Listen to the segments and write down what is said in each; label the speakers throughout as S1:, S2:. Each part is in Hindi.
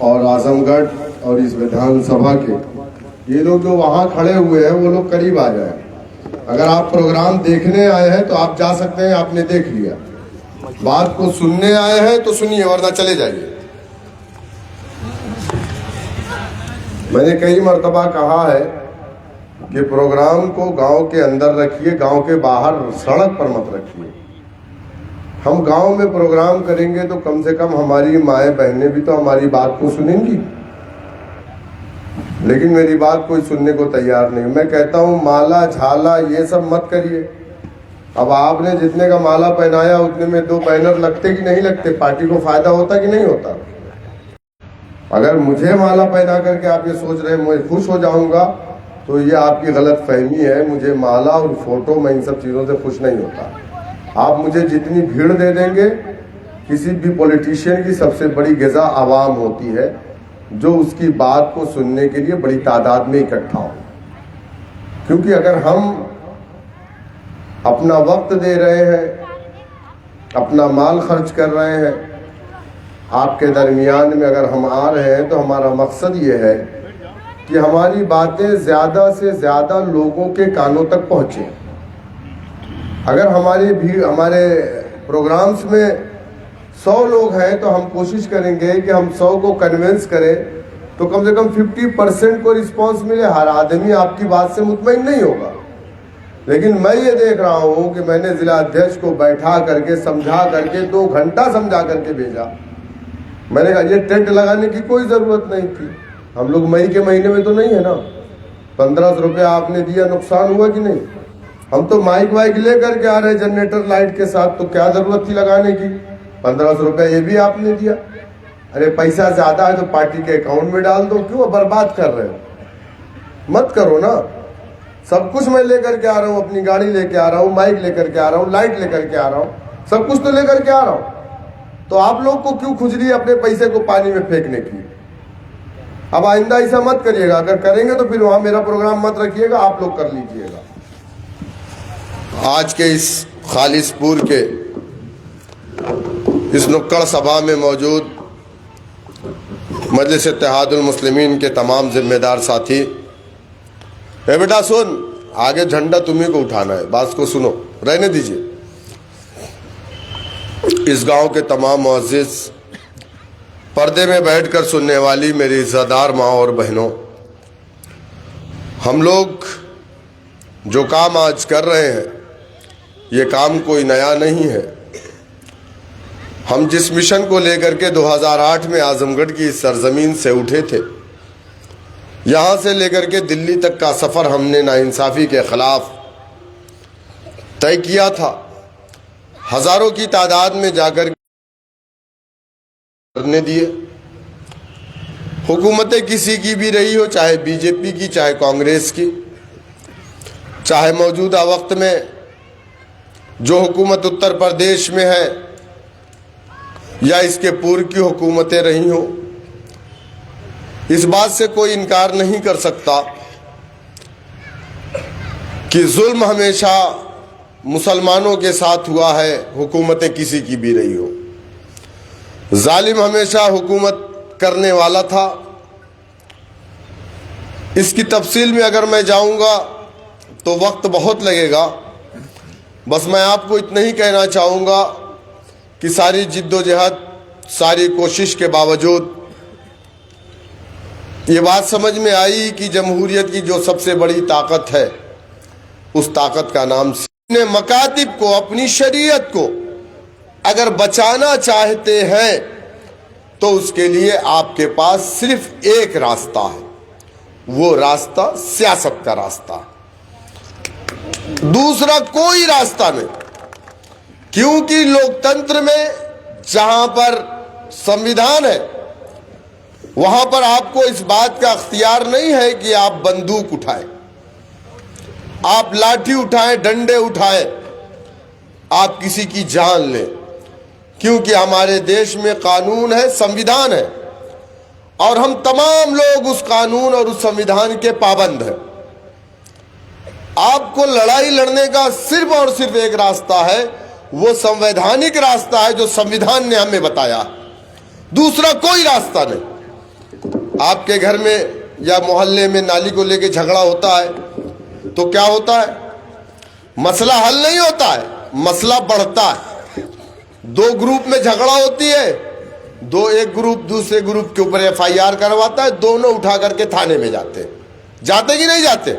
S1: और आजमगढ़ और इस विधानसभा के ये लोग जो वहाँ खड़े हुए हैं वो लोग करीब आ जाए। अगर आप प्रोग्राम देखने आए हैं तो आप जा सकते हैं, आपने देख लिया। बात को सुनने आए हैं तो सुनिए, वरना चले जाइए। मैंने कई मर्तबा कहा है कि प्रोग्राम को गांव के अंदर रखिए, गांव के बाहर सड़क पर मत रखिए। हम गांव में प्रोग्राम करेंगे तो कम से कम हमारी माएँ बहनें भी तो हमारी बात को सुनेंगी, लेकिन मेरी बात कोई सुनने को तैयार नहीं। मैं कहता हूं माला झाला ये सब मत करिए। अब आपने जितने का माला पहनाया उतने में 2 बैनर लगते कि नहीं लगते? पार्टी को फायदा होता कि नहीं होता? अगर मुझे माला पहना करके आप ये सोच रहे हैं मैं खुश हो जाऊंगा, तो ये आपकी गलत फहमी है। मुझे माला और फोटो, मैं इन सब चीजों से खुश नहीं होता। आप मुझे जितनी भीड़ दे देंगे, किसी भी पॉलिटिशियन की सबसे बड़ी ग़िज़ा आवाम होती है, जो उसकी बात को सुनने के लिए बड़ी तादाद में इकट्ठा हो। क्योंकि अगर हम अपना वक्त दे रहे हैं, अपना माल खर्च कर रहे हैं, आपके दरमियान में अगर हम आ रहे हैं, तो हमारा मकसद ये है कि हमारी बातें ज़्यादा से ज़्यादा लोगों के कानों तक पहुँचे। अगर हमारे प्रोग्राम्स में 100 लोग हैं तो हम कोशिश करेंगे कि हम 100 को कन्विंस करें, तो कम से कम 50% को रिस्पांस मिले। हर आदमी आपकी बात से मुतमईन नहीं होगा, लेकिन मैं ये देख रहा हूँ कि मैंने जिला अध्यक्ष को बैठा करके समझा करके 2 घंटा समझा करके भेजा। मैंने कहा ये टेंट लगाने की कोई ज़रूरत नहीं थी। हम लोग मई के महीने में तो नहीं है ना। 1500 रुपये आपने दिया, नुकसान हुआ कि नहीं? हम तो माइक वाइक ले करके आ रहे जनरेटर लाइट के साथ, तो क्या ज़रूरत थी लगाने की? 1500 रुपये ये भी आपने दिया। अरे पैसा ज़्यादा है तो पार्टी के अकाउंट में डाल दो, क्यों बर्बाद कर रहे हो? मत करो ना। सब कुछ मैं लेकर के आ रहा हूँ, अपनी गाड़ी लेके आ रहा हूँ, माइक लेकर के आ रहा हूँ, लाइट लेकर के आ रहा हूँ, सब कुछ तो लेकर के आ रहा हूँ। तो आप लोग को क्यों खुजली है अपने पैसे को पानी में फेंकने की? अब आइंदा ऐसा मत करिएगा। अगर करेंगे तो फिर वहां मेरा प्रोग्राम मत रखिएगा, आप लोग कर लीजिएगा। आज के इस खालिसपुर के इस नुक्कड़ सभा में मौजूद मजलिस इत्तेहादुल मुस्लिमीन के तमाम जिम्मेदार साथी, ए बेटा सुन, आगे झंडा तुम्ही को उठाना है, बात को सुनो, रहने दीजिए। इस गांव के तमाम मुअज़्ज़िज़, पर्दे में बैठकर सुनने वाली मेरी इज़्ज़तदार माँ और बहनों, हम लोग जो काम आज कर रहे हैं ये काम कोई नया नहीं है। हम जिस मिशन को लेकर के 2008 में आजमगढ़ की सरजमीन से उठे थे, यहाँ से लेकर के दिल्ली तक का सफ़र हमने नाइंसाफ़ी के ख़िलाफ़ तय किया था। हज़ारों की तादाद में जाकर करने दिए। हुकूमतें किसी की भी रही हो, चाहे बीजेपी की, चाहे कांग्रेस की, चाहे मौजूदा वक्त में जो हुकूमत उत्तर प्रदेश में है या इसके पूर्व की हुकूमतें रही हो, इस बात से कोई इनकार नहीं कर सकता कि जुल्म हमेशा मुसलमानों के साथ हुआ है, हुकूमतें किसी की भी रही हो। जालिम हमेशा हुकूमत करने वाला था। इसकी तफसील में अगर मैं जाऊंगा तो वक्त बहुत लगेगा। बस मैं आपको इतना ही कहना चाहूँगा कि सारी जिद्दोजहद, सारी कोशिश के बावजूद ये बात समझ में आई कि जमहूरियत की जो सबसे बड़ी ताकत है, उस ताकत का नाम अपने मकातिब को, अपनी शरीयत को अगर बचाना चाहते हैं तो उसके लिए आपके पास सिर्फ एक रास्ता है, वो रास्ता सियासत का रास्ता है, दूसरा कोई रास्ता नहीं। क्योंकि लोकतंत्र में जहां पर संविधान है वहां पर आपको इस बात का अख्तियार नहीं है कि आप बंदूक उठाएं, आप लाठी उठाएं, डंडे उठाएं, आप किसी की जान लें। क्योंकि हमारे देश में कानून है, संविधान है, और हम तमाम लोग उस कानून और उस संविधान के पाबंद हैं। आपको लड़ाई लड़ने का सिर्फ और सिर्फ एक रास्ता है, वो संवैधानिक रास्ता है जो संविधान ने हमें बताया, दूसरा कोई रास्ता नहीं। आपके घर में या मोहल्ले में नाली को लेके झगड़ा होता है तो क्या होता है, मसला हल नहीं होता है, मसला बढ़ता है। दो ग्रुप में झगड़ा होती है, एक ग्रुप दूसरे ग्रुप के ऊपर FIR करवाता है, दोनों उठा करके थाने में जाते कि नहीं जाते।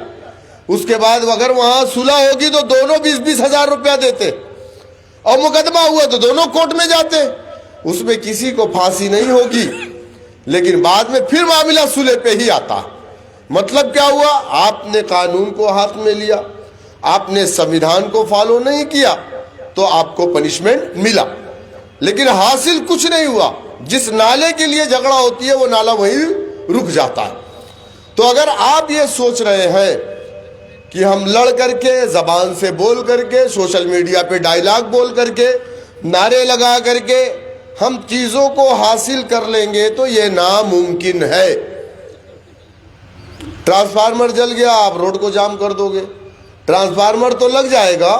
S1: उसके बाद अगर वहां सुलह होगी तो दोनों 20-20 हजार रुपया देते, और मुकदमा हुआ तो दोनों कोर्ट में जाते, उसमें किसी को फांसी नहीं होगी, लेकिन बाद में फिर मामला सुलह पे ही आता। मतलब क्या हुआ, आपने कानून को हाथ में लिया, आपने संविधान को फॉलो नहीं किया तो आपको पनिशमेंट मिला, लेकिन हासिल कुछ नहीं हुआ। जिस नाले के लिए झगड़ा होती है वो नाला वहीं रुक जाता है। तो अगर आप ये सोच रहे हैं कि हम लड़ करके, जबान से बोल करके, सोशल मीडिया पे डायलॉग बोल करके, नारे लगा करके हम चीजों को हासिल कर लेंगे तो ये नामुमकिन है। ट्रांसफार्मर जल गया, आप रोड को जाम कर दोगे, ट्रांसफार्मर तो लग जाएगा,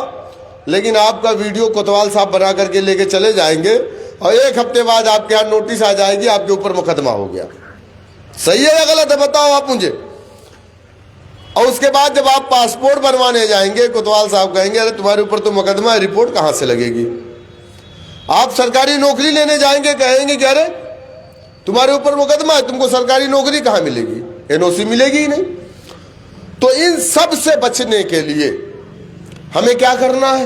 S1: लेकिन आपका वीडियो कोतवाल साहब बना करके लेके चले जाएंगे और 1 हफ्ते बाद आपके यहाँ नोटिस आ जाएगी, आपके ऊपर मुकदमा हो गया। सही है या गलत है, बताओ आप मुझे। और उसके बाद जब आप पासपोर्ट बनवाने जाएंगे, कोतवाल साहब कहेंगे अरे तुम्हारे ऊपर तो मुकदमा है, रिपोर्ट कहां से लगेगी। आप सरकारी नौकरी लेने जाएंगे, कहेंगे कि अरे तुम्हारे ऊपर मुकदमा है, तुमको सरकारी नौकरी कहां मिलेगी, NOC मिलेगी ही नहीं। तो इन सब से बचने के लिए हमें क्या करना है,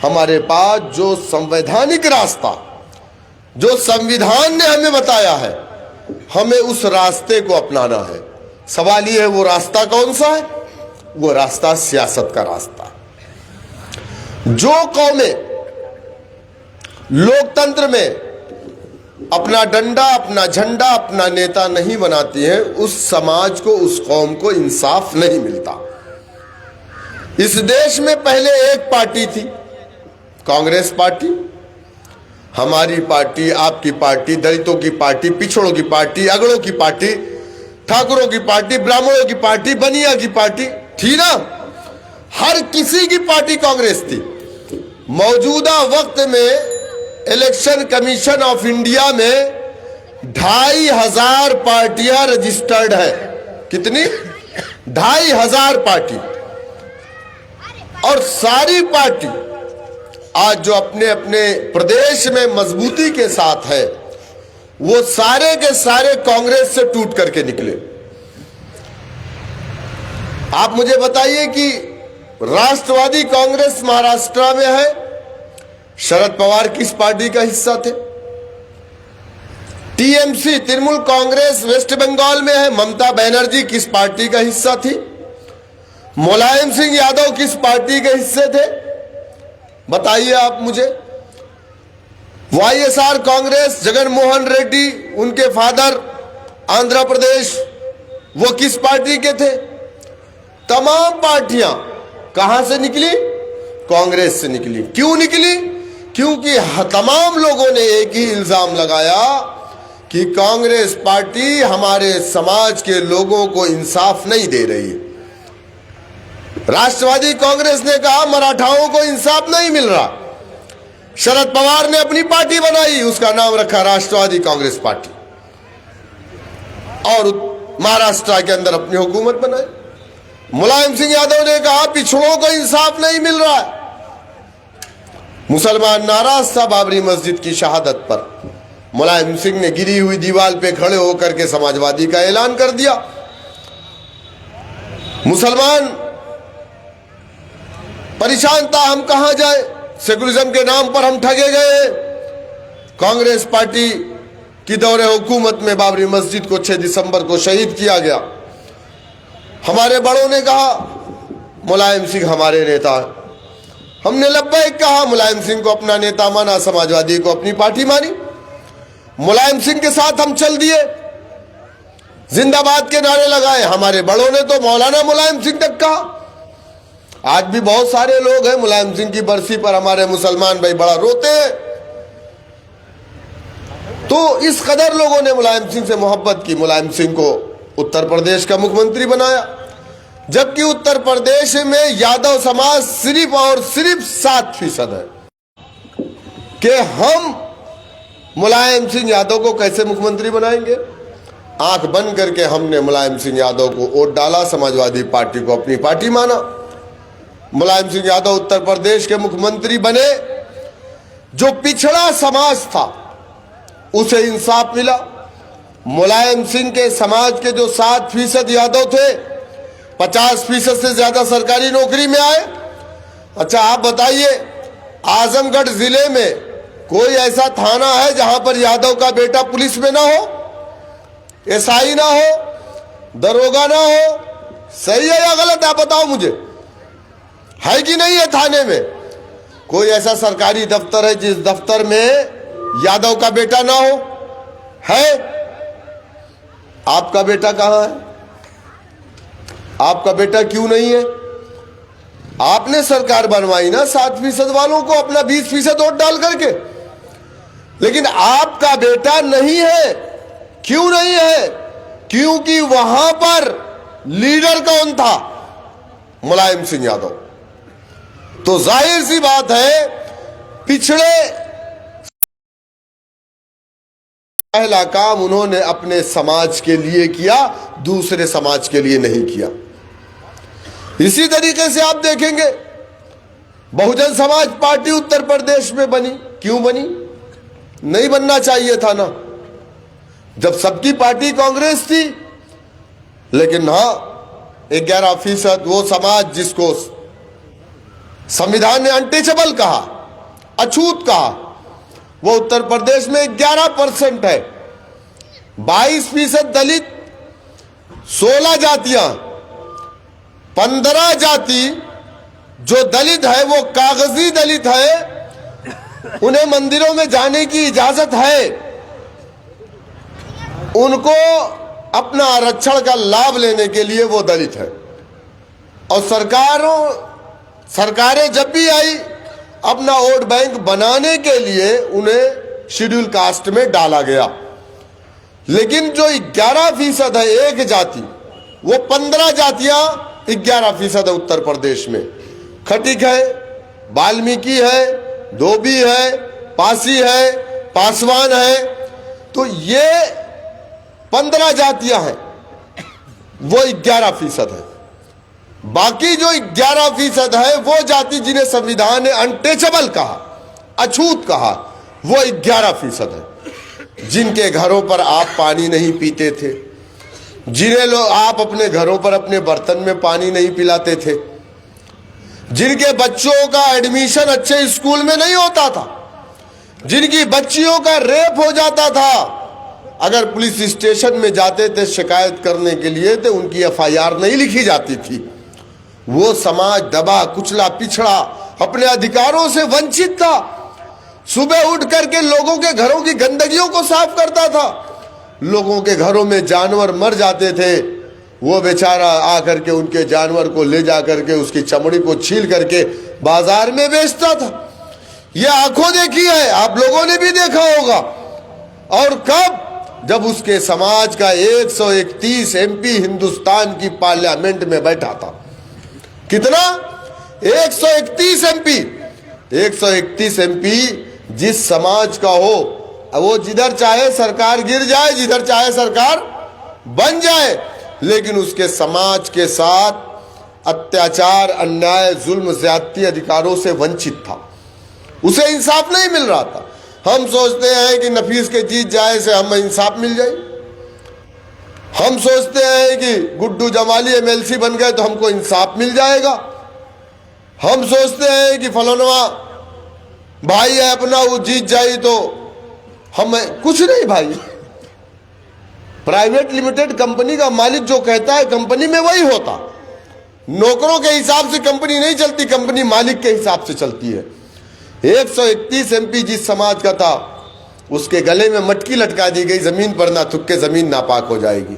S1: हमारे पास जो संवैधानिक रास्ता, जो संविधान ने हमें बताया है, हमें उस रास्ते को अपनाना है। सवाल यह है वो रास्ता कौन सा है, वो रास्ता सियासत का रास्ता। जो कौमें लोकतंत्र में अपना डंडा, अपना झंडा, अपना नेता नहीं बनाती हैं, उस समाज को, उस कौम को इंसाफ नहीं मिलता। इस देश में पहले एक पार्टी थी, कांग्रेस पार्टी। हमारी पार्टी, आपकी पार्टी, दलितों की पार्टी, पिछड़ों की पार्टी, अगड़ों की पार्टी, ठाकुरों की पार्टी, ब्राह्मणों की पार्टी, बनिया की पार्टी थी ना। हर किसी की पार्टी कांग्रेस थी। मौजूदा वक्त में इलेक्शन कमीशन ऑफ इंडिया में 2500 पार्टियां रजिस्टर्ड है। कितनी? 2500 पार्टी। और सारी पार्टी आज जो अपने अपने प्रदेश में मजबूती के साथ है, वो सारे के सारे कांग्रेस से टूट करके निकले। आप मुझे बताइए कि राष्ट्रवादी कांग्रेस महाराष्ट्र में है, शरद पवार किस पार्टी का हिस्सा थे? TMC तृणमूल कांग्रेस वेस्ट बंगाल में है, ममता बनर्जी किस पार्टी का हिस्सा थी? मुलायम सिंह यादव किस पार्टी के हिस्से थे? बताइए आप मुझे। YSR कांग्रेस, जगन मोहन रेड्डी, उनके फादर आंध्र प्रदेश, वो किस पार्टी के थे? तमाम पार्टियां कहां से निकली? कांग्रेस से निकली। क्यों निकली? क्योंकि तमाम लोगों ने एक ही इल्जाम लगाया कि कांग्रेस पार्टी हमारे समाज के लोगों को इंसाफ नहीं दे रही। राष्ट्रवादी कांग्रेस ने कहा मराठाओं को इंसाफ नहीं मिल रहा। शरद पवार ने अपनी पार्टी बनाई, उसका नाम रखा राष्ट्रवादी कांग्रेस पार्टी, और महाराष्ट्र के अंदर अपनी हुकूमत बनाई। मुलायम सिंह यादव ने कहा पिछड़ों को इंसाफ नहीं मिल रहा है। मुसलमान नाराज था बाबरी मस्जिद की शहादत पर। मुलायम सिंह ने गिरी हुई दीवार पे खड़े होकर के समाजवादी का ऐलान कर दिया। मुसलमान परेशान था, हम कहां जाए, सेकुलरिज्म के नाम पर हम ठगे गए। कांग्रेस पार्टी की दौरे हुकूमत में बाबरी मस्जिद को 6 दिसंबर को शहीद किया गया। हमारे बड़ों ने कहा मुलायम सिंह हमारे नेता है, हमने लब्बैक कहा, मुलायम सिंह को अपना नेता माना, समाजवादी को अपनी पार्टी मानी। मुलायम सिंह के साथ हम चल दिए, जिंदाबाद के नारे लगाए। हमारे बड़ों ने तो मौलाना मुलायम सिंह तक कहा। आज भी बहुत सारे लोग हैं, मुलायम सिंह की बरसी पर हमारे मुसलमान भाई बड़ा रोते हैं। तो इस कदर लोगों ने मुलायम सिंह से मोहब्बत की। मुलायम सिंह को उत्तर प्रदेश का मुख्यमंत्री बनाया, जबकि उत्तर प्रदेश में यादव समाज सिर्फ और सिर्फ 7% है। कि हम मुलायम सिंह यादव को कैसे मुख्यमंत्री बनाएंगे? आंख बंद करके हमने मुलायम सिंह यादव को वोट डाला, समाजवादी पार्टी को अपनी पार्टी माना। मुलायम सिंह यादव उत्तर प्रदेश के मुख्यमंत्री बने। जो पिछड़ा समाज था उसे इंसाफ मिला। मुलायम सिंह के समाज के जो 7% यादव थे 50% से ज्यादा सरकारी नौकरी में आए। अच्छा आप बताइए, आजमगढ़ जिले में कोई ऐसा थाना है जहां पर यादव का बेटा पुलिस में ना हो, एसआई ना हो, दरोगा ना हो? सही है या गलत है? बताओ मुझे, है कि नहीं है? थाने में कोई ऐसा सरकारी दफ्तर है जिस दफ्तर में यादव का बेटा ना हो? है? आपका बेटा कहां है? आपका बेटा क्यों नहीं है? आपने सरकार बनवाई ना 7% वालों को अपना 20% वोट डाल करके, लेकिन आपका बेटा नहीं है। क्यों नहीं है? क्योंकि वहां पर लीडर कौन था? मुलायम सिंह यादव। तो जाहिर सी बात है, पिछड़े पहला काम उन्होंने अपने समाज के लिए किया, दूसरे समाज के लिए नहीं किया। इसी तरीके से आप देखेंगे बहुजन समाज पार्टी उत्तर प्रदेश में बनी। क्यों बनी? नहीं बनना चाहिए था ना, जब सबकी पार्टी कांग्रेस थी। लेकिन हाँ, 11% वो समाज जिसको संविधान ने अनटचेबल कहा, अछूत कहा, वो उत्तर प्रदेश में 11% है। 22% दलित, 16 जातियां, 15 जाति जो दलित है वो कागजी दलित है, उन्हें मंदिरों में जाने की इजाजत है, उनको अपना आरक्षण का लाभ लेने के लिए वो दलित है। और सरकारें जब भी आई अपना वोट बैंक बनाने के लिए उन्हें शेड्यूल कास्ट में डाला गया। लेकिन जो 11% है एक जाति, वो 15 जातियां 11% है उत्तर प्रदेश में। खटिक है, वाल्मीकि है, धोबी है, पासी है, पासवान है। तो ये 15 जातियां हैं, वो 11% है। बाकी जो 11% है वो जाति जिन्हें संविधान ने अनटचेबल कहा, अछूत कहा, वो 11% है। जिनके घरों पर आप पानी नहीं पीते थे, जिन्हें लोग आप अपने घरों पर अपने बर्तन में पानी नहीं पिलाते थे, जिनके बच्चों का एडमिशन अच्छे स्कूल में नहीं होता था, जिनकी बच्चियों का रेप हो जाता था, अगर पुलिस स्टेशन में जाते थे शिकायत करने के लिए तो उनकी एफआईआर नहीं लिखी जाती थी। वो समाज दबा कुचला पिछड़ा अपने अधिकारों से वंचित था। सुबह उठ करके लोगों के घरों की गंदगियों को साफ करता था। लोगों के घरों में जानवर मर जाते थे, वो बेचारा आकर के उनके जानवर को ले जा करके उसकी चमड़ी को छील करके बाजार में बेचता था। ये आंखों देखी है, आप लोगों ने भी देखा होगा। और कब? जब उसके समाज का 131 एमपी हिंदुस्तान की पार्लियामेंट में बैठा था। कितना? 131 एमपी। 131 एमपी जिस समाज का हो, वो जिधर चाहे सरकार गिर जाए, जिधर चाहे सरकार बन जाए, लेकिन उसके समाज के साथ अत्याचार, अन्याय, जुल्म, ज्यादती अधिकारों से वंचित था। उसे इंसाफ नहीं मिल रहा था। हम सोचते हैं कि नफीस के जीत जाए से हमें इंसाफ मिल जाए। हम सोचते हैं कि गुड्डू जमाली एमएलसी बन गए तो हमको इंसाफ मिल जाएगा। हम सोचते हैं कि फलाना भाई है अपना, वो जीत जाए तो हमें कुछ नहीं। भाई, प्राइवेट लिमिटेड कंपनी का मालिक जो कहता है कंपनी में वही होता। नौकरों के हिसाब से कंपनी नहीं चलती, कंपनी मालिक के हिसाब से चलती है। 131 एमपी जिस समाज का था, उसके गले में मटकी लटका दी गई, जमीन पर ना थुक के जमीन नापाक हो जाएगी।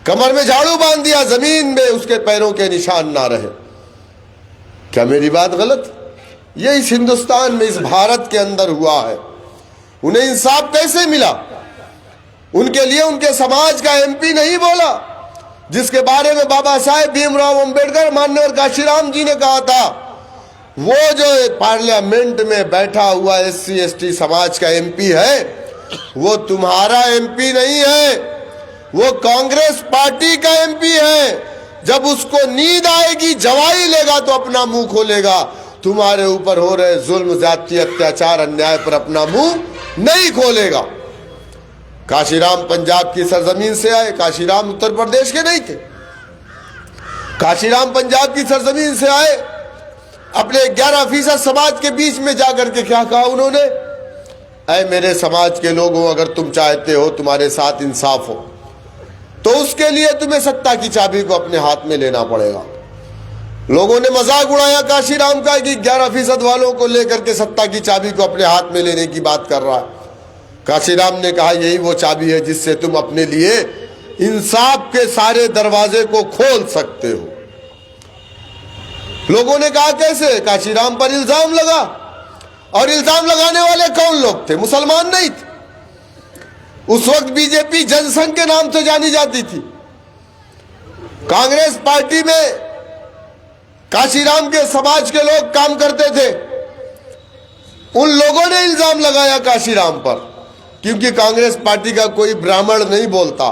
S1: कमर में झाड़ू बांध दिया, जमीन में उसके पैरों के निशान ना रहे। क्या मेरी बात गलत? ये इस हिंदुस्तान में, इस भारत के अंदर हुआ है। उन्हें इंसाफ कैसे मिला? उनके लिए उनके समाज का एमपी नहीं बोला, जिसके बारे में बाबा साहेब भीमराव अंबेडकर, माननीय काशीराम जी ने कहा था, वो जो पार्लियामेंट में बैठा हुआ SC ST समाज का एमपी है, वो तुम्हारा एमपी नहीं है, वो कांग्रेस पार्टी का एमपी है। जब उसको नींद आएगी, जवाई लेगा तो अपना मुंह खोलेगा। तुम्हारे ऊपर हो रहे जुल्म, ज्यादती, अत्याचार, अन्याय पर अपना मुंह नहीं खोलेगा। काशीराम पंजाब की सरजमीन से आए, काशीराम उत्तर प्रदेश के नहीं थे। काशीराम पंजाब की सरजमीन से आए, अपने 11% समाज के बीच में जाकर के क्या कहा उन्होंने, ऐ मेरे समाज के लोगों, अगर तुम चाहते हो तुम्हारे साथ इंसाफ हो तो उसके लिए तुम्हें सत्ता की चाबी को अपने हाथ में लेना पड़ेगा। लोगों ने मजाक उड़ाया काशीराम का कि 11% वालों को लेकर के सत्ता की चाबी को अपने हाथ में लेने की बात कर रहा है। काशीराम ने कहा यही वो चाबी है जिससे तुम अपने लिए इंसाफ के सारे दरवाजे को खोल सकते हो। लोगों ने कहा कैसे? काशीराम पर इल्जाम लगा, और इल्जाम लगाने वाले कौन लोग थे? मुसलमान नहीं थे। उस वक्त बीजेपी जनसंघ के नाम से जानी जाती थी। कांग्रेस पार्टी में काशीराम के समाज के लोग काम करते थे। उन लोगों ने इल्जाम लगाया काशीराम पर, क्योंकि कांग्रेस पार्टी का कोई ब्राह्मण नहीं बोलता,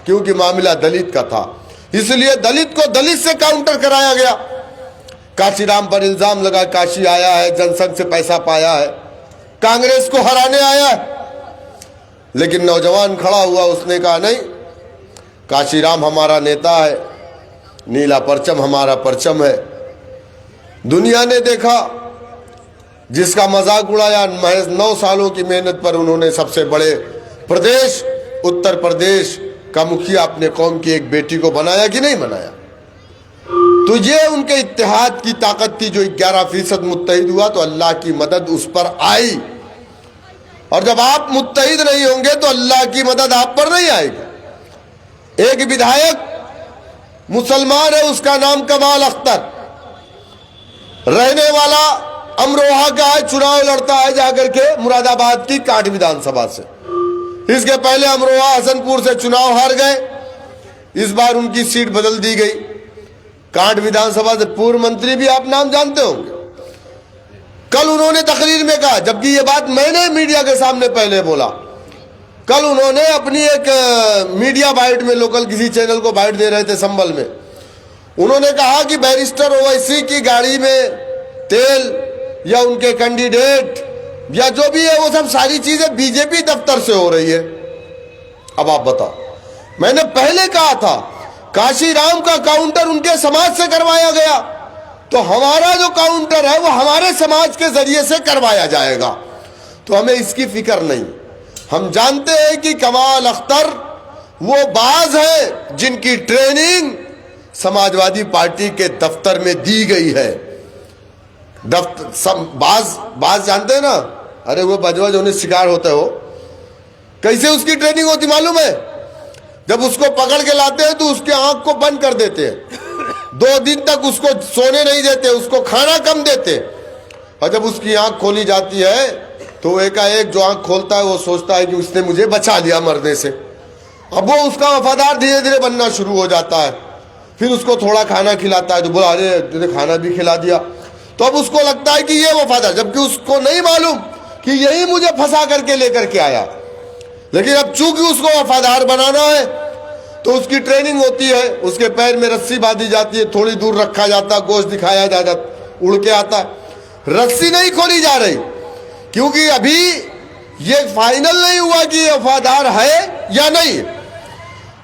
S1: क्योंकि मामला दलित का था, इसलिए दलित को दलित से काउंटर कराया गया। काशीराम पर इल्जाम लगा, काशी आया है, जनसंघ से पैसा पाया है, कांग्रेस को हराने आया है। लेकिन नौजवान खड़ा हुआ, उसने कहा नहीं, काशीराम हमारा नेता है, नीला परचम हमारा परचम है। दुनिया ने देखा, जिसका मजाक उड़ाया, महज 9 सालों की मेहनत पर उन्होंने सबसे बड़े प्रदेश उत्तर प्रदेश का मुखिया अपने कौम की एक बेटी को बनाया कि नहीं बनाया। तो ये उनके इत्तेहाद की ताकत थी। जो 11% मुत्तहिद हुआ तो अल्लाह की मदद उस पर आई, और जब आप मुत्तहिद नहीं होंगे तो अल्लाह की मदद आप पर नहीं आएगी। एक विधायक मुसलमान है, उसका नाम कमाल अख्तर, रहने वाला अमरोहा का है, चुनाव लड़ता है जाकर के मुरादाबाद की कांठ विधानसभा से। इसके पहले अमरोहा हसनपुर से चुनाव हार गए, इस बार उनकी सीट बदल दी गई। कांठ विधानसभा से पूर्व मंत्री भी आप नाम जानते होंगे। कल उन्होंने तकरीर में कहा, जबकि ये बात मैंने मीडिया के सामने पहले बोला, कल उन्होंने अपनी एक मीडिया बाइट में, लोकल किसी चैनल को बाइट दे रहे थे संभल में, उन्होंने कहा कि बैरिस्टर ओवैसी की गाड़ी में तेल या उनके कैंडिडेट या जो भी है वो सब सारी चीजें बीजेपी दफ्तर से हो रही है। अब आप बताओ, मैंने पहले कहा था काशीराम का काउंटर उनके समाज से करवाया गया, तो हमारा जो काउंटर है वो हमारे समाज के जरिए से करवाया जाएगा। तो हमें इसकी फिक्र नहीं। हम जानते हैं कि कमाल अख्तर वो बाज है जिनकी ट्रेनिंग समाजवादी पार्टी के दफ्तर में दी गई है। बाज जानते हैं ना, अरे वो बजवज होने शिकार होते हो। कैसे उसकी ट्रेनिंग होती मालूम है? जब उसको पकड़ के लाते हैं तो उसके आंख को बंद कर देते हैं, 2 दिन तक उसको सोने नहीं देते, उसको खाना कम देते, और जब उसकी आंख खोली जाती है तो एकाएक जो आंख खोलता है वो सोचता है कि उसने मुझे बचा लिया मरने से। अब वो उसका वफादार धीरे धीरे बनना शुरू हो जाता है। फिर उसको थोड़ा खाना खिलाता है तो बोला अरे तुझे खाना भी खिला दिया, तो अब उसको लगता है कि ये वफादार, जबकि उसको नहीं मालूम कि यही मुझे फंसा करके लेकर के आया। लेकिन अब चूंकि उसको वफादार बनाना है तो उसकी ट्रेनिंग होती है, उसके पैर में रस्सी बांधी जाती है, थोड़ी दूर रखा जाता, गोश्त दिखाया जाता, उड़ के आता है। रस्सी नहीं खोली जा रही, क्योंकि अभी ये फाइनल नहीं हुआ कि ये वफादार है या नहीं।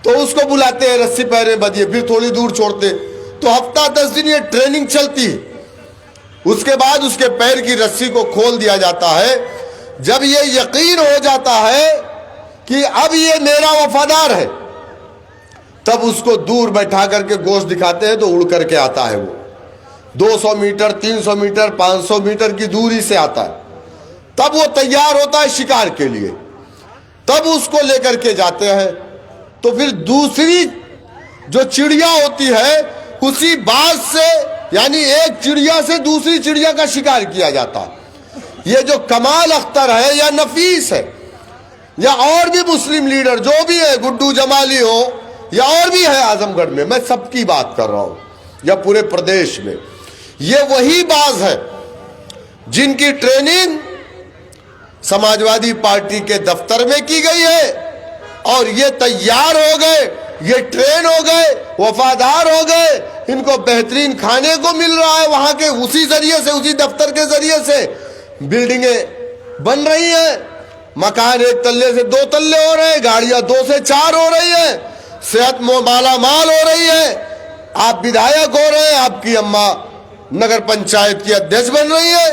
S1: तो उसको बुलाते हैं, रस्सी पैर में बंधिए, फिर थोड़ी दूर छोड़ते, तो हफ्ता 10 दिन ये ट्रेनिंग चलती है। उसके बाद उसके पैर की रस्सी को खोल दिया जाता है। जब ये यकीन हो जाता है कि अब ये मेरा वफादार है, तब उसको दूर बैठा करके गोश्त दिखाते हैं तो उड़ करके आता है। वो 200 मीटर, 300 मीटर, 500 मीटर की दूरी से आता है, तब वो तैयार होता है शिकार के लिए, तब उसको लेकर के जाते हैं। तो फिर दूसरी जो चिड़िया होती है उसी बाज से, यानी एक चिड़िया से दूसरी चिड़िया का शिकार किया जाता है। ये जो कमाल अख्तर है या नफीस है या और भी मुस्लिम लीडर जो भी है, गुड्डू जमाली हो या और भी है आजमगढ़ में, मैं सबकी बात कर रहा हूं, या पूरे प्रदेश में, ये वही बाज है जिनकी ट्रेनिंग समाजवादी पार्टी के दफ्तर में की गई है और ये तैयार हो गए, ये ट्रेन हो गए, वफादार हो गए, इनको बेहतरीन खाने को मिल रहा है वहां के उसी जरिए से, उसी दफ्तर के जरिए से बिल्डिंगें बन रही हैं, मकान 1 तल्ले से 2 तल्ले हो रहे हैं, गाड़ियां 2 से 4 हो रही है, सेहत माला माल हो रही है, आप विधायक हो रहे हैं, आपकी अम्मा नगर पंचायत की अध्यक्ष बन रही है,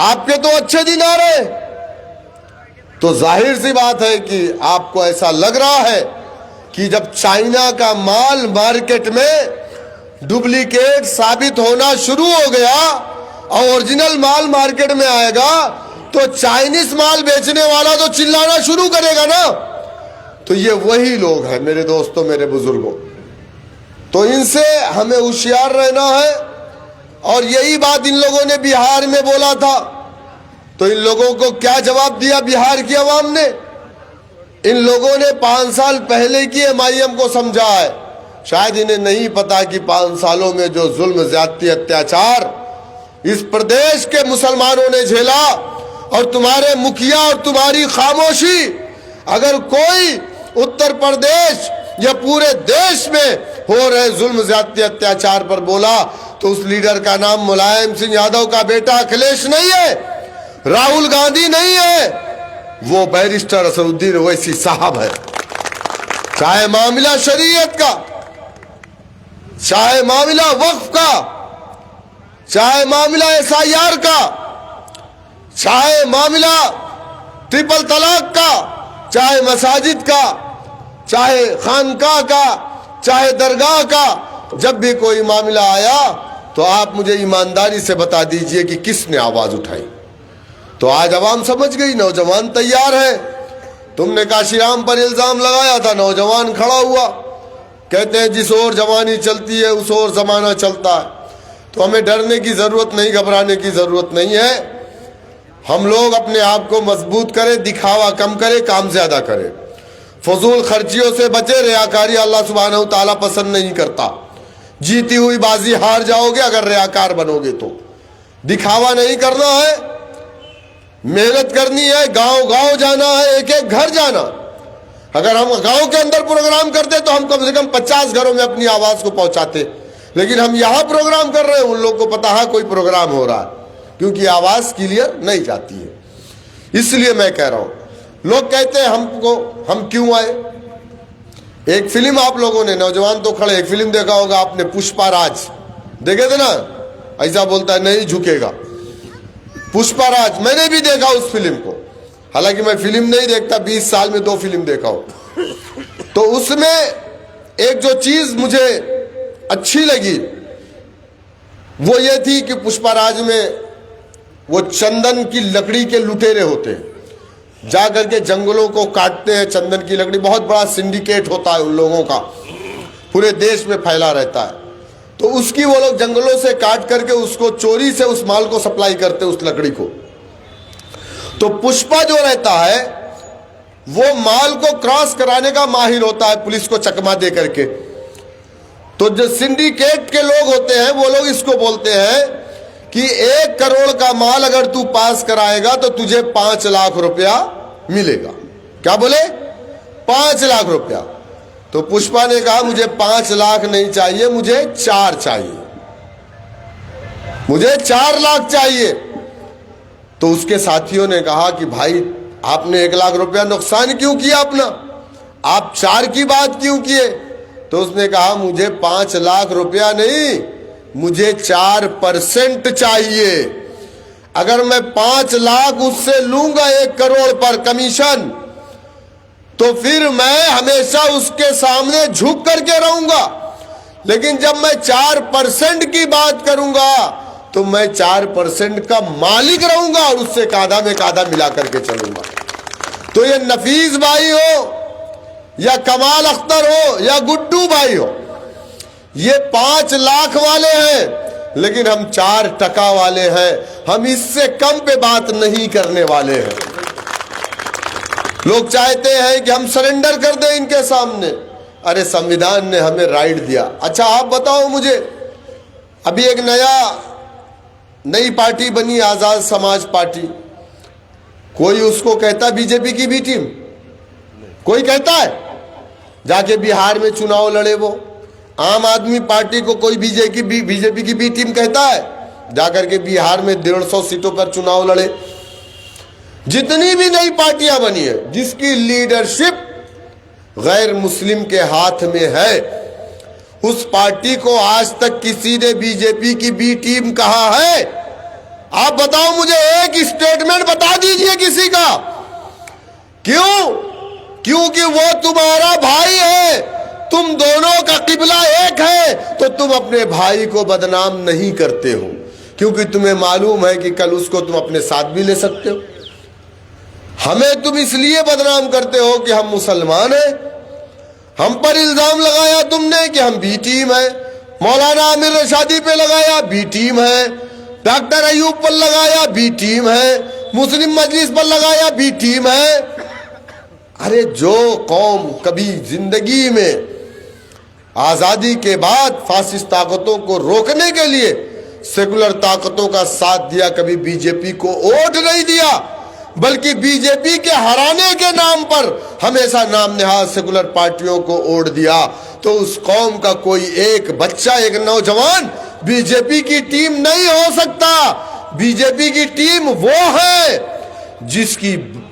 S1: आपके तो अच्छे दिन आ रहे। तो जाहिर सी बात है कि आपको ऐसा लग रहा है कि जब चाइना का माल मार्केट में डुप्लीकेट साबित होना शुरू हो गया और ओरिजिनल माल मार्केट में आएगा तो चाइनीज माल बेचने वाला तो चिल्लाना शुरू करेगा ना। तो ये वही लोग हैं मेरे दोस्तों, मेरे बुजुर्गों। तो इनसे हमें होशियार रहना है। और यही बात इन लोगों ने बिहार में बोला था, तो इन लोगों को क्या जवाब दिया बिहार की आवाम ने? इन लोगों ने 5 साल पहले की MIM को समझा है। शायद इन्हें नहीं पता कि 5 सालों में जो जुल्म, ज्यादती, अत्याचार इस प्रदेश के मुसलमानों ने झेला, और तुम्हारे मुखिया और तुम्हारी खामोशी, अगर कोई उत्तर प्रदेश या पूरे देश में हो रहे जुल्म, ज्यादती, अत्याचार पर बोला तो उस लीडर का नाम मुलायम सिंह यादव का बेटा अखिलेश नहीं है, राहुल गांधी नहीं है, वो बैरिस्टर असदुद्दीन ओवैसी साहब है। चाहे मामला शरीयत का, चाहे मामला वक्फ का, चाहे मामला SIR का, चाहे मामला ट्रिपल तलाक का, चाहे मसाजिद का, चाहे खानकाह का, चाहे दरगाह का, जब भी कोई मामला आया तो आप मुझे ईमानदारी से बता दीजिए कि किसने आवाज उठाई। तो आज अवाम समझ गई, नौजवान तैयार है। तुमने काशीराम पर इल्जाम लगाया था, नौजवान खड़ा हुआ, कहते हैं जिस ओर जवानी चलती है उस ओर जमाना चलता है। तो हमें डरने की जरूरत नहीं, घबराने की जरूरत नहीं है। हम लोग अपने आप को मजबूत करें, दिखावा कम करें, काम ज्यादा करें, फजूल खर्चियों से बचे। रियाकारी अल्लाह सुब्हानहू तआला पसंद नहीं करता। जीती हुई बाजी हार जाओगे अगर रियाकार बनोगे तो। दिखावा नहीं करना है, मेहनत करनी है, गांव गांव जाना है, एक एक घर जाना। अगर हम गांव के अंदर प्रोग्राम करते तो हम कम से कम 50 घरों में अपनी आवाज को पहुंचाते, लेकिन हम यहां प्रोग्राम कर रहे हैं, उन लोग को पता है कोई प्रोग्राम हो रहा है, क्योंकि आवाज क्लियर नहीं जाती है। इसलिए मैं कह रहा हूं, लोग कहते हैं हमको, हम क्यों आए। एक फिल्म आप लोगों ने, नौजवान तो खड़े, एक फिल्म देखा होगा आपने, पुष्पा राज देखे थे ना। ऐसा बोलता है नहीं झुकेगा, पुष्पा राज, मैंने भी देखा उस फिल्म को, हालांकि मैं फिल्म नहीं देखता, 20 साल में 2 फिल्म देखा हूं। तो उसमें एक जो चीज मुझे अच्छी लगी वो ये थी कि पुष्पा राज में वो चंदन की लकड़ी के लुटेरे होते हैं, जा करके जंगलों को काटते हैं। चंदन की लकड़ी, बहुत बड़ा सिंडिकेट होता है उन लोगों का, पूरे देश में फैला रहता है। तो उसकी वो लोग जंगलों से काट करके उसको चोरी से उस माल को सप्लाई करते हैं, उस लकड़ी को। तो पुष्पा जो रहता है वो माल को क्रॉस कराने का माहिर होता है, पुलिस को चकमा दे करके। तो जो सिंडिकेट के लोग होते हैं वो लोग इसको बोलते हैं कि 1 करोड़ का माल अगर तू पास कराएगा तो तुझे 5 लाख रुपया मिलेगा। क्या बोले? 5 लाख रुपया। तो पुष्पा ने कहा मुझे 5 लाख नहीं चाहिए, मुझे 4 चाहिए, मुझे 4 लाख चाहिए। तो उसके साथियों ने कहा कि भाई आपने 1 लाख रुपया नुकसान क्यों किया अपना, आप 4 की बात क्यों किए? तो उसने कहा मुझे 5 लाख रुपया नहीं, मुझे 4% चाहिए। अगर मैं 5 लाख उससे लूंगा 1 करोड़ पर कमीशन, तो फिर मैं हमेशा उसके सामने झुक करके रहूंगा। लेकिन जब मैं 4% की बात करूंगा तो मैं 4% का मालिक रहूंगा और उससे कांधा में कांधा मिला करके चलूंगा। तो ये नफीस भाई हो या कमाल अख्तर हो या गुड्डू भाई हो, ये 5 लाख वाले हैं, लेकिन हम 4% वाले हैं। हम इससे कम पे बात नहीं करने वाले हैं। लोग चाहते हैं कि हम सरेंडर कर दें इनके सामने। अरे संविधान ने हमें राइट दिया। अच्छा आप बताओ मुझे, अभी एक नई पार्टी बनी, आजाद समाज पार्टी, कोई उसको कहता बीजेपी की भी टीम? कोई कहता है जाके बिहार में चुनाव लड़े, वो आम आदमी पार्टी को कोई बीजेपी की बी टीम कहता है जाकर के बिहार में 150 सीटों पर चुनाव लड़े। जितनी भी नई पार्टियां बनी है जिसकी लीडरशिप गैर मुस्लिम के हाथ में है, उस पार्टी को आज तक किसी ने बीजेपी की बी टीम कहा है? आप बताओ मुझे, एक स्टेटमेंट बता दीजिए किसी का। क्यों? क्योंकि वो तुम्हारा भाई है, तुम दोनों का किबला एक है, तो तुम अपने भाई को बदनाम नहीं करते हो, क्योंकि तुम्हें मालूम है कि कल उसको तुम अपने साथ भी ले सकते हो। हमें तुम इसलिए बदनाम करते हो कि हम मुसलमान हैं। हम पर इल्जाम लगाया तुमने कि हम बी टीम है, मौलाना आमिर रशादी पे लगाया बी टीम है, डॉक्टर अयूब पर लगाया बी टीम है, मुस्लिम मजलिस पर लगाया बी टीम है। अरे जो कौम कभी जिंदगी में आजादी के बाद फासिस्ट ताकतों को रोकने के लिए सेकुलर ताकतों का साथ दिया, कभी बीजेपी को वोट नहीं दिया, बल्कि बीजेपी के हराने के नाम पर हमेशा नाम नेहाद सेकुलर पार्टियों को वोट दिया, तो उस कौम का कोई एक बच्चा, एक नौजवान बीजेपी की टीम नहीं हो सकता। बीजेपी की टीम वो है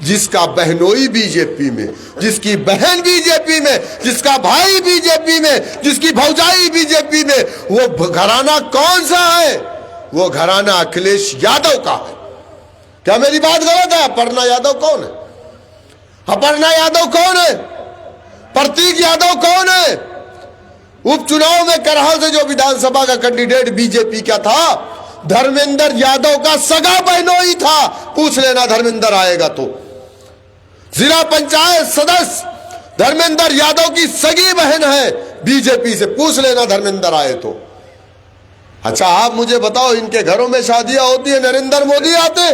S1: जिसका बहनोई बीजेपी में, जिसकी बहन बीजेपी में, जिसका भाई बीजेपी में, जिसकी भौजाई बीजेपी में। वो घराना कौन सा है? वो घराना अखिलेश यादव का है। क्या मेरी बात गलत है? अपर्णा यादव कौन है? अपर्णा यादव कौन है? प्रतीक यादव कौन है? उपचुनाव में करहल से जो विधानसभा का कैंडिडेट बीजेपी का था, धर्मेंद्र यादव का सगा बहनोई था। पूछ लेना, धर्मेंद्र आएगा तो। जिला पंचायत सदस्य धर्मेंद्र यादव की सगी बहन है बीजेपी से, पूछ लेना धर्मेंद्र आए तो। अच्छा, आप मुझे बताओ, इनके घरों में शादियां होती है, नरेंद्र मोदी आते?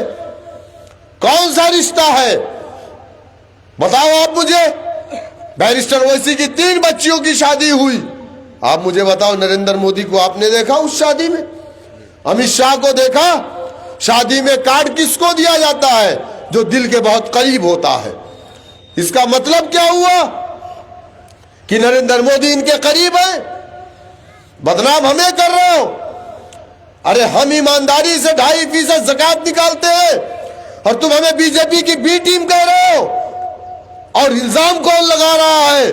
S1: कौन सा रिश्ता है बताओ आप मुझे। बैरिस्टर ओवैसी की 3 बच्चियों की शादी हुई, आप मुझे बताओ नरेंद्र मोदी को आपने देखा उस शादी में? अमित शाह को देखा? शादी में कार्ड किसको दिया जाता है? जो दिल के बहुत करीब होता है। इसका मतलब क्या हुआ कि नरेंद्र मोदी इनके करीब है? बदनाम हमें कर रहे हो। अरे हम ईमानदारी से 2.5% ज़कात निकालते हैं और तुम हमें बीजेपी की बी टीम कह रहे हो। और इल्जाम कौन लगा रहा है?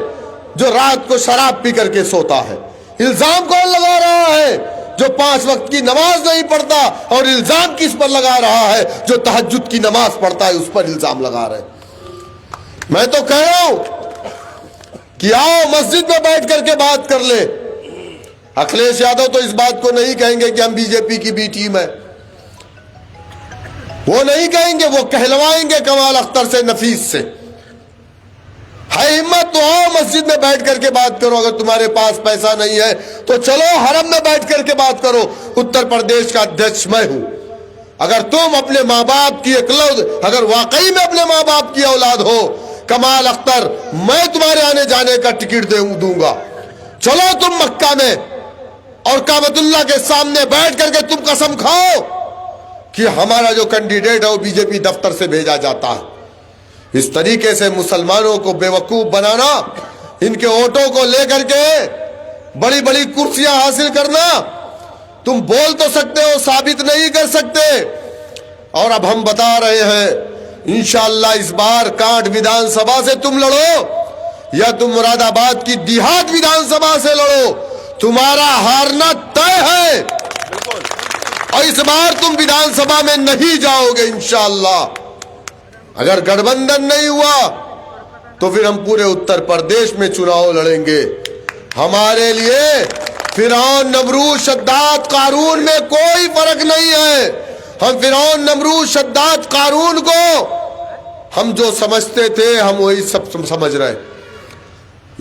S1: जो रात को शराब पी करके सोता है। इल्जाम कौन लगा रहा है? जो 5 वक्त की नमाज नहीं पढ़ता। और इल्जाम किस पर लगा रहा है? जो तहज्जुद की नमाज पढ़ता है, उस पर इल्जाम लगा रहे। मैं तो कह रहा हूं कि आओ मस्जिद में बैठ करके बात कर ले। अखिलेश यादव तो इस बात को नहीं कहेंगे कि हम बीजेपी की बी टीम है, वो नहीं कहेंगे। वो कहलवाएंगे कमाल अख्तर से, नफीस से। है हिम्मत तो आओ मस्जिद में बैठ करके बात करो। अगर तुम्हारे पास पैसा नहीं है तो चलो हरम में बैठ करके बात करो। उत्तर प्रदेश का अध्यक्ष मैं हूं। अगर तुम अपने माँ बाप की अगर वाकई में अपने माँ बाप की औलाद हो, कमाल अख्तर, मैं तुम्हारे आने जाने का टिकट दूंगा। चलो तुम मक्का में और काबतुल्लाह के सामने बैठ करके तुम कसम खाओ कि हमारा जो कैंडिडेट है वो बीजेपी दफ्तर से भेजा जाता है। इस तरीके से मुसलमानों को बेवकूफ बनाना, इनके वोटों को लेकर के बड़ी बड़ी कुर्सियां हासिल करना, तुम बोल तो सकते हो, साबित नहीं कर सकते। और अब हम बता रहे हैं, इंशाअल्लाह इस बार कांठ विधानसभा से तुम लड़ो या तुम मुरादाबाद की देहात विधानसभा से लड़ो, तुम्हारा हारना तय है। और इस बार तुम विधानसभा में नहीं जाओगे इंशाअल्लाह। अगर गठबंधन नहीं हुआ तो फिर हम पूरे उत्तर प्रदेश में चुनाव लड़ेंगे। हमारे लिए फिरौन, नमरूद, शद्दाद, कारून में कोई फर्क नहीं है। हम फिरौन, नमरूद, शद्दाद, कारून को हम जो समझते थे हम वही सब समझ रहे।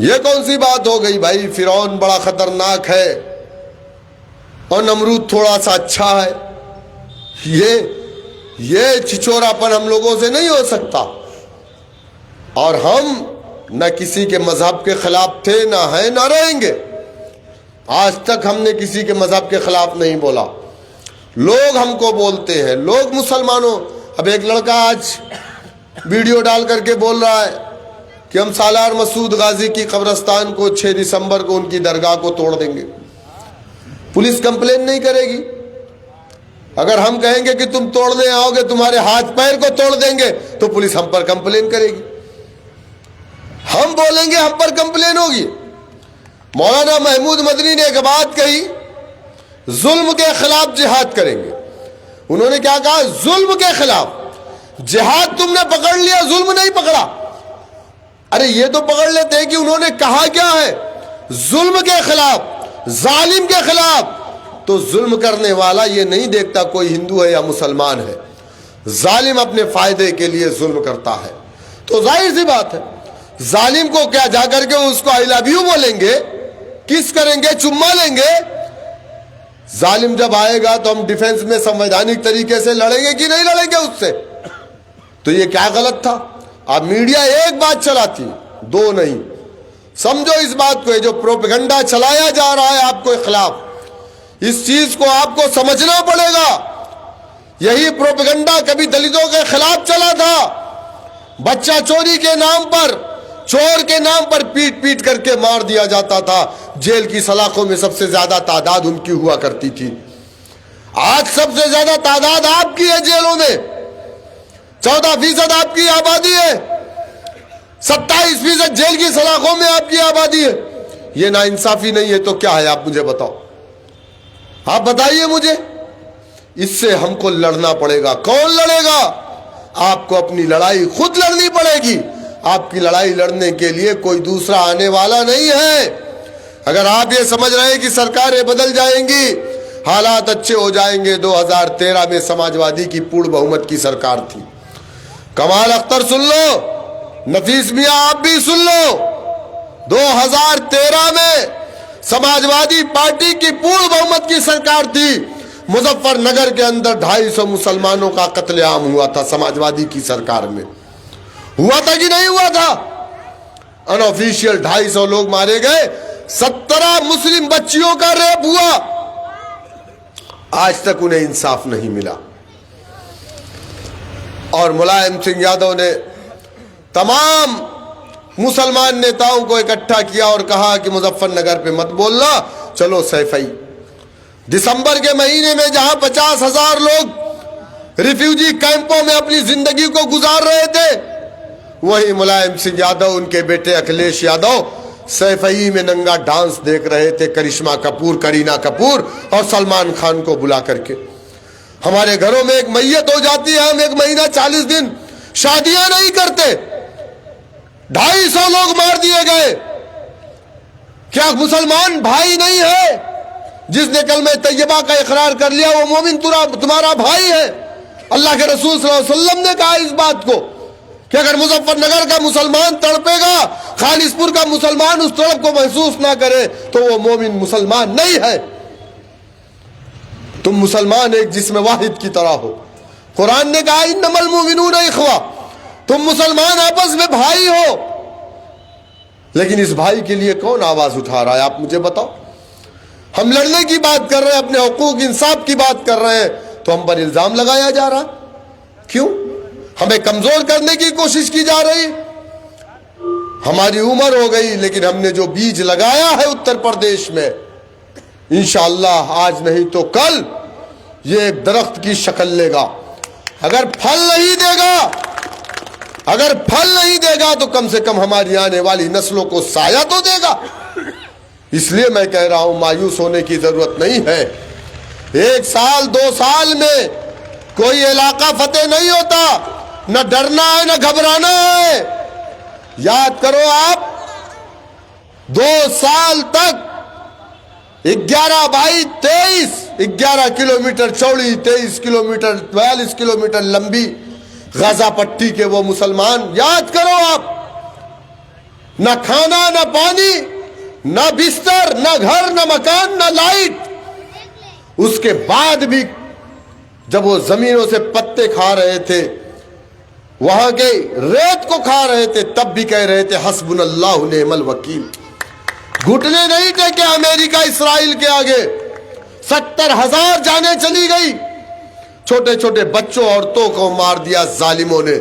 S1: ये कौन सी बात हो गई भाई? फिरौन बड़ा खतरनाक है और नमरूद थोड़ा सा अच्छा है। ये छिछोरापन हम लोगों से नहीं हो सकता। और हम न किसी के मजहब के खिलाफ थे, ना है, ना रहेंगे। आज तक हमने किसी के मजहब के खिलाफ नहीं बोला। लोग हमको बोलते हैं, लोग मुसलमानों। अब एक लड़का आज वीडियो डाल करके बोल रहा है कि हम सालार मसूद गाजी की कब्रिस्तान को 6 दिसंबर को उनकी दरगाह को तोड़ देंगे। पुलिस कंप्लेन नहीं करेगी। अगर हम कहेंगे कि तुम तोड़ने आओगे, तुम्हारे हाथ पैर को तोड़ देंगे, तो पुलिस हम पर कंप्लेन करेगी। हम बोलेंगे, हम पर कंप्लेन होगी। मौलाना महमूद मदनी ने एक बात कही, जुल्म के खिलाफ जिहाद करेंगे। उन्होंने क्या कहा? जुल्म के खिलाफ जिहाद तुमने पकड़ लिया, जुल्म नहीं पकड़ा। अरे ये तो पकड़ लेते हैं कि उन्होंने कहा क्या है, जुल्म के खिलाफ, जालिम के खिलाफ। तो जुल्म करने वाला ये नहीं देखता कोई हिंदू है या मुसलमान है, जालिम अपने फायदे के लिए जुल्म करता है। तो जाहिर सी बात है, जालिम को क्या जाकर के उसको आई लव यू बोलेंगे, किस करेंगे, चुम्मा लेंगे? जालिम जब आएगा तो हम डिफेंस में संवैधानिक तरीके से लड़ेंगे कि नहीं लड़ेंगे उससे? तो ये क्या गलत था? अब मीडिया एक बात चलाती, दो नहीं। समझो इस बात को, जो प्रोपेगेंडा चलाया जा रहा है आपके खिलाफ, इस चीज को आपको समझना पड़ेगा। यही प्रोपेगेंडा कभी दलितों के खिलाफ चला था। बच्चा चोरी के नाम पर, चोर के नाम पर पीट पीट करके मार दिया जाता था। जेल की सलाखों में सबसे ज्यादा तादाद उनकी हुआ करती थी। आज सबसे ज्यादा तादाद आपकी है जेलों में। 14% आपकी आबादी है, 27% जेल की सलाखों में आपकी आबादी है। ये नाइंसाफी नहीं है तो क्या है? आप मुझे बताओ, आप बताइए मुझे। इससे हमको लड़ना पड़ेगा। कौन लड़ेगा? आपको अपनी लड़ाई खुद लड़नी पड़ेगी। आपकी लड़ाई लड़ने के लिए कोई दूसरा आने वाला नहीं है। अगर आप ये समझ रहे हैं कि सरकारें बदल जाएंगी, हालात अच्छे हो जाएंगे। 2013 में समाजवादी की पूर्ण बहुमत की सरकार थी। कमाल अख्तर सुन लो, नफीस मियां आप भी सुन लो। 2013 में समाजवादी पार्टी की पूर्ण बहुमत की सरकार थी। मुजफ्फरनगर के अंदर 250 मुसलमानों का कत्लेआम हुआ था। समाजवादी की सरकार में हुआ था कि नहीं हुआ था? अनऑफिशियल 250 लोग मारे गए। 17 मुस्लिम बच्चियों का रेप हुआ। आज तक उन्हें इंसाफ नहीं मिला। और मुलायम सिंह यादव ने तमाम मुसलमान नेताओं को इकट्ठा किया और कहा कि मुजफ्फरनगर पे मत बोलना, चलो सैफई। दिसंबर के महीने में जहां 50,000 लोग रिफ्यूजी कैंपों में अपनी जिंदगी को गुजार रहे थे, वहीं मुलायम सिंह यादव, उनके बेटे अखिलेश यादव सैफई में नंगा डांस देख रहे थे। करिश्मा कपूर, करीना कपूर और सलमान खान को बुला करके। हमारे घरों में एक मैयत हो जाती है, हम 1 महीना 40 दिन शादियां नहीं करते। 250 लोग मार दिए गए। क्या मुसलमान भाई नहीं है? जिसने कलमे तैयबा का इकरार कर लिया वो मोमिन तुम्हारा भाई है। अल्लाह के रसूल सल्लल्लाहु अलैहि वसल्लम ने कहा इस बात को कि अगर मुजफ्फरनगर का मुसलमान तड़पेगा, खालिसपुर का मुसलमान उस तड़प को महसूस ना करे, तो वो मोमिन मुसलमान नहीं है। तुम मुसलमान एक जिस्म वाहिद की तरह हो। कुरान ने कहा इन्नमल मुमिनून इख्वा, तुम मुसलमान आपस में भाई हो। लेकिन इस भाई के लिए कौन आवाज उठा रहा है? आप मुझे बताओ। हम लड़ने की बात कर रहे हैं, अपने हुकूक इंसाफ की बात कर रहे हैं, तो हम पर इल्जाम लगाया जा रहा। क्यों? हमें कमजोर करने की कोशिश की जा रही। हमारी उम्र हो गई, लेकिन हमने जो बीज लगाया है उत्तर प्रदेश में, इंशाअल्लाह आज नहीं तो कल ये एक दरख्त की शक्ल लेगा। अगर फल नहीं देगा तो कम से कम हमारी आने वाली नस्लों को साया तो देगा। इसलिए मैं कह रहा हूं, मायूस होने की जरूरत नहीं है। 1 साल 2 साल में कोई इलाका फतेह नहीं होता। न डरना है न घबराना है। याद करो आप, 2 साल तक 11 किलोमीटर चौड़ी, 23 किलोमीटर 42 किलोमीटर लंबी गाजा पट्टी के वो मुसलमान, याद करो आप, न खाना न पानी न बिस्तर न घर न मकान न लाइट। उसके बाद भी जब वो जमीनों से पत्ते खा रहे थे, वहां के रेत को खा रहे थे, तब भी कह रहे थे हस्बुनल्लाहु निअमल वकील। घुटने नहीं टेके अमेरिका इस्राइल के आगे। 70,000 जानें चली गई। छोटे छोटे बच्चों औरतों को मार दिया जालिमों ने,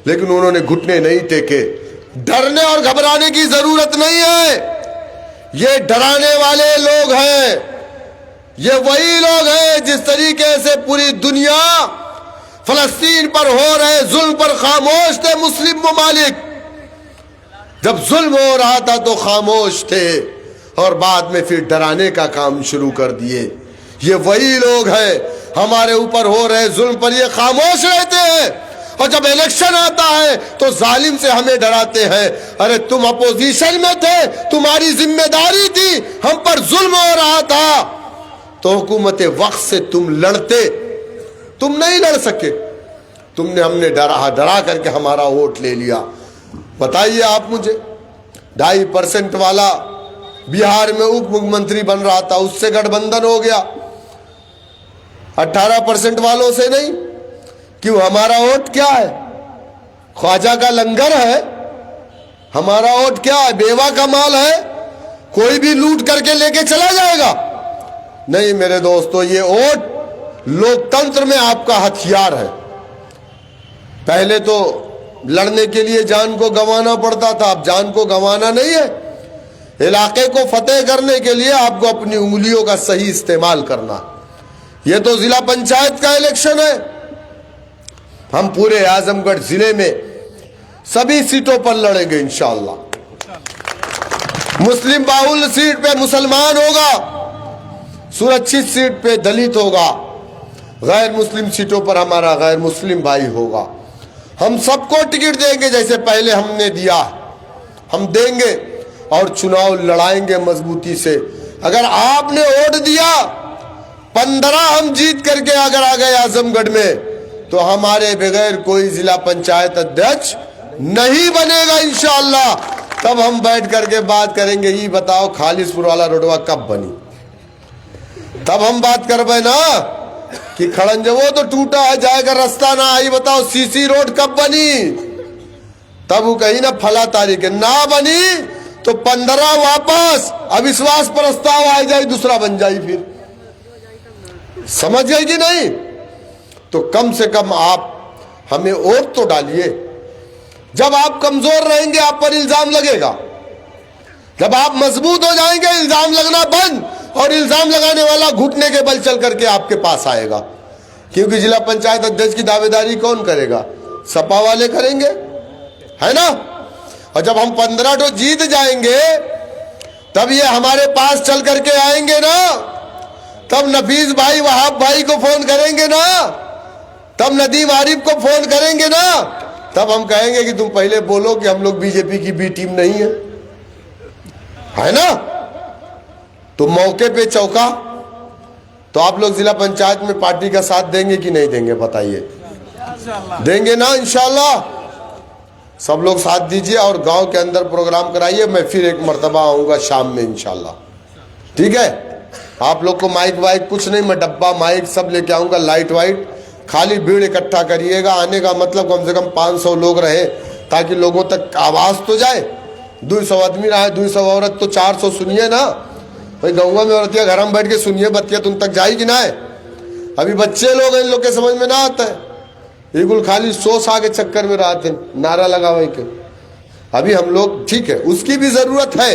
S1: लेकिन उन्होंने घुटने नहीं टेके। डरने और घबराने की जरूरत नहीं है। ये डराने वाले लोग हैं, ये वही लोग हैं जिस तरीके से पूरी दुनिया फलस्तीन पर हो रहे जुल्म पर खामोश थे। मुस्लिम ममालिक जब जुल्म हो रहा था तो खामोश थे और बाद में फिर डराने का काम शुरू कर दिए। ये वही लोग हैं हमारे ऊपर हो रहे जुल्म पर ये खामोश रहते हैं, और जब इलेक्शन आता है तो जालिम से हमें डराते हैं। अरे तुम अपोजिशन में थे, तुम्हारी जिम्मेदारी थी, हम पर जुल्म हो रहा था तो हुकूमत वक्त से तुम लड़ते, तुम नहीं लड़ सके। हमने डरा करके हमारा वोट ले लिया। बताइए आप मुझे, 2.5% वाला बिहार में उप मुख्यमंत्री बन रहा था, उससे गठबंधन हो गया, 18% वालों से नहीं। क्यों? हमारा वोट क्या है? ख्वाजा का लंगर है? हमारा वोट क्या है? बेवा का माल है? कोई भी लूट करके लेके चला जाएगा? नहीं मेरे दोस्तों, ये वोट लोकतंत्र में आपका हथियार है। पहले तो लड़ने के लिए जान को गंवाना पड़ता था, अब जान को गंवाना नहीं है। इलाके को फतेह करने के लिए आपको अपनी उंगलियों का सही इस्तेमाल करना। यह तो जिला पंचायत का इलेक्शन है। हम पूरे आजमगढ़ जिले में सभी सीटों पर लड़ेंगे इंशाअल्लाह। मुस्लिम बाहुल्य सीट पे मुसलमान होगा, सुरक्षित सीट पे दलित होगा, गैर मुस्लिम सीटों पर हमारा गैर मुस्लिम भाई होगा। हम सबको टिकट देंगे जैसे पहले हमने दिया, हम देंगे और चुनाव लड़ाएंगे मजबूती से। अगर आपने वोट दिया, 15 हम जीत करके अगर आ गए आजमगढ़ में, तो हमारे बगैर कोई जिला पंचायत अध्यक्ष नहीं बनेगा इंशाअल्लाह। तब हम बैठ करके बात करेंगे, ये बताओ खालिसपुर वाला रोडवा कब बनी। तब हम बात करबे ना कि खड़ंज वो तो टूटा है, जाएगा रास्ता ना आई, बताओ सीसी रोड कब बनी। तब वो कही ना फला तारीख ना बनी तो 15 वापस अविश्वास प्रस्ताव आ जाए, दूसरा बन जाए। फिर समझ गए कि नहीं? तो कम से कम आप हमें वोट तो डालिए। जब आप कमजोर रहेंगे आप पर इल्जाम लगेगा, जब आप मजबूत हो जाएंगे इल्जाम लगना बंद, और इल्जाम लगाने वाला घुटने के बल चल करके आपके पास आएगा। क्योंकि जिला पंचायत अध्यक्ष की दावेदारी कौन करेगा? सपा वाले करेंगे, है ना। और जब हम 15 तो जीत जाएंगे तब ये हमारे पास चल करके आएंगे ना, तब नफीस भाई वहाब भाई को फोन करेंगे ना, तब नदीम आरिफ को फोन करेंगे ना, तब हम कहेंगे कि तुम पहले बोलो कि हम लोग बीजेपी की बी टीम नहीं है ना। तो मौके पे चौका। तो आप लोग जिला पंचायत में पार्टी का साथ देंगे कि नहीं देंगे? बताइए। देंगे ना इंशाल्लाह? सब लोग साथ दीजिए और गांव के अंदर प्रोग्राम कराइए। मैं फिर एक मर्तबा आऊंगा शाम में इंशाल्लाह, ठीक है। आप लोग को माइक वाइक कुछ नहीं, मैं डब्बा माइक सब लेके आऊंगा, लाइट वाइट। खाली भीड़ इकट्ठा करिएगा। आने का मतलब कम से कम 500 लोग रहे, ताकि लोगों तक आवाज तो जाए। 200 आदमी रहा, 200 औरत तो 400 सुनिए ना भाई। गौवा में औरतिया घर में बैठ के सुनिए बतिया, तुम तक जाएगी ना है। अभी बच्चे लोग इन लोग के समझ में ना आता है, बिल्कुल खाली सोच के चक्कर में रहते नारा लगा हुआ के। अभी हम लोग ठीक है, उसकी भी जरूरत है।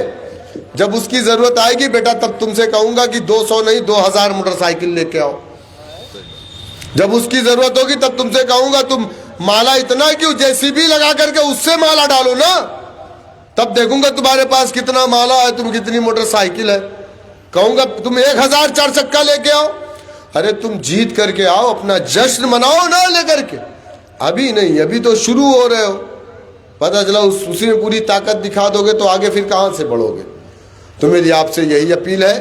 S1: जब उसकी जरूरत आएगी बेटा तब तुमसे कहूंगा कि 200 नहीं 2000 मोटरसाइकिल लेके आओ। जब उसकी जरूरत होगी तब तुमसे कहूंगा तुम माला इतना क्यों, जेसीबी लगा करके उससे माला डालो ना। तब देखूंगा तुम्हारे पास कितना माला है, तुम कितनी मोटरसाइकिल है। कहूंगा तुम 1000 4 चक्का लेके आओ। अरे तुम जीत करके आओ, अपना जश्न मनाओ ना लेकर के। अभी नहीं, अभी तो शुरू हो रहे हो। पता चला उसी में पूरी ताकत दिखा दोगे तो आगे फिर कहां से बढ़ोगे। तो मेरी आपसे यही अपील है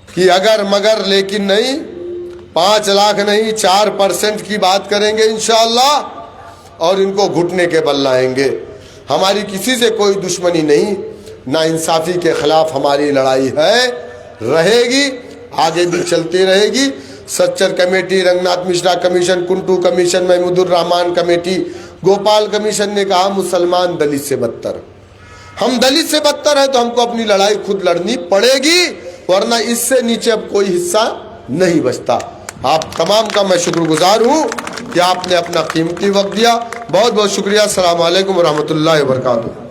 S1: कि अगर मगर लेकिन नहीं, 5 लाख नहीं 4% की बात करेंगे इंशाअल्लाह, और इनको घुटने के बल लाएंगे। हमारी किसी से कोई दुश्मनी नहीं, ना इंसाफी के खिलाफ हमारी लड़ाई है, रहेगी, आगे भी चलती रहेगी। Sachar committee, Ranganath Mishra commission, Kundu commission, Mahmoodur Rahman committee, Gopal commission ने कहा मुसलमान दलित से बदतर। हम दलित से बदतर है तो हमको अपनी लड़ाई खुद लड़नी पड़ेगी, वरना इससे नीचे अब कोई हिस्सा नहीं बचता। आप तमाम का मैं शुक्रगुजार हूँ कि आपने अपना कीमती वक्त दिया। बहुत बहुत शुक्रिया। अस्सलाम वालेकुम रहमतुल्लाहि व बरकातुहू।